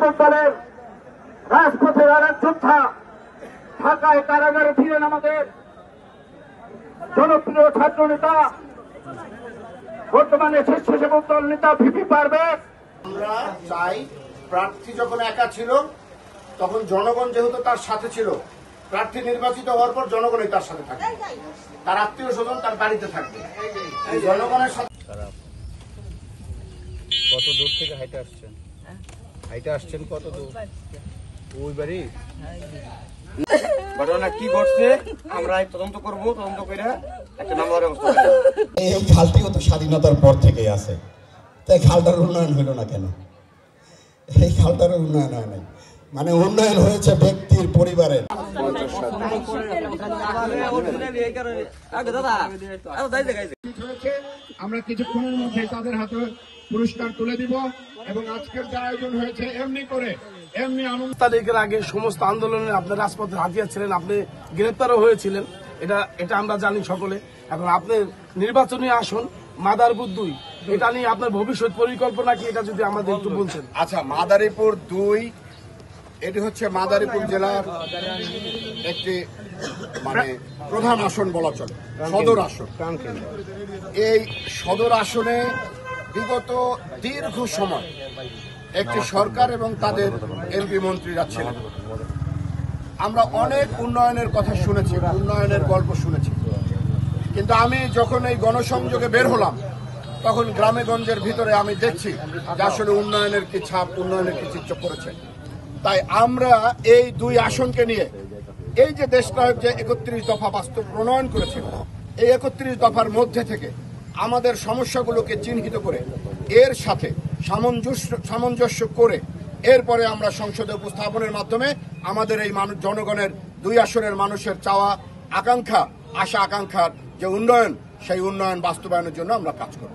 স্বেচ্ছাসেবক দলের রাজপথের আরেক যোদ্ধা, ঢাকায় কারাগারে ছিলেন আমাদের জনপ্রিয় ছাত্র নেতা, বর্তমানে স্বেচ্ছাসেবক দল নেতা ভিপি পারভেজ। আমরা চাই প্রার্থী যখন একা ছিল তখন জনগণ যেহেতু তার সাথে ছিল, প্রার্থী নির্বাচিত হওয়ার পর জনগণই তার সাথে থাকবে, তার আত্মীয় স্বজন তার বাড়িতে থাকবে। জনগণের সাথে কত দূর থেকে হাইটে আসছেন? হাইটে আসছেন কত দূর? ওই বাড়ি ঘটনা কি ঘটছে আমরা তদন্ত করবো, তদন্ত করে একটা নাম্বার ব্যবস্থা। এই খালটিও তো স্বাধীনতার পর থেকেই আছে, তাই খালটার উন্নয়ন হইল না কেন? এই খালটার উন্নয়ন হয় নাই, মানে উন্নয়ন হয়েছে ব্যক্তির পরিবারের। আমরা কিছুক্ষণের মধ্যে তাদের হাতে পুরস্কার তুলে দিব এবং আজকের যে আয়োজন হয়েছে এমনি করে আনন্দ। তারিখের আগে সমস্ত আন্দোলনে আপনি রাজপথে হাতিয়ার ছিলেন, আপনি গ্রেপ্তারও হয়েছিলেন, এটা আমরা জানি সকলে। এখন আপনি নির্বাচনী আসন মাদারীপুর 2, এটা নিয়ে আপনার ভবিষ্যৎ পরিকল্পনা কি, এটা যদি আমাদের একটু বলছেন। আচ্ছা, মাদারীপুর 2 এটি হচ্ছে মাদারীপুর জেলার একটি মানে প্রধান আসন বলা চলে, সদর আসন। এই সদর আসনে বিগত দীর্ঘ সময় একটি সরকার এবং তাদের এমপি মন্ত্রীরা ছিলেন। আমরা অনেক উন্নয়নের কথা শুনেছি, উন্নয়নের গল্প শুনেছি, কিন্তু আমি যখন এই গণসংযোগে বের হলাম তখন গ্রামে গঞ্জের ভিতরে আমি দেখছি যে আসলে উন্নয়নের কি ছাপ, উন্নয়নের কি চিত্র করেছে। তাই আমরা এই 2 আসনকে নিয়ে এই যে দেশনায়ক যে 31 দফা বাস্তব প্রণয়ন করেছে, এই 31 দফার মধ্যে থেকে আমাদের সমস্যাগুলোকে চিহ্নিত করে এর সাথে সামঞ্জস্য করে এরপরে আমরা সংসদে উপস্থাপনের মাধ্যমে আমাদের এই জনগণের 2 আসনের মানুষের চাওয়া আকাঙ্ক্ষা, আশা আকাঙ্ক্ষার যে উন্নয়ন, সেই উন্নয়ন বাস্তবায়নের জন্য আমরা কাজ করব।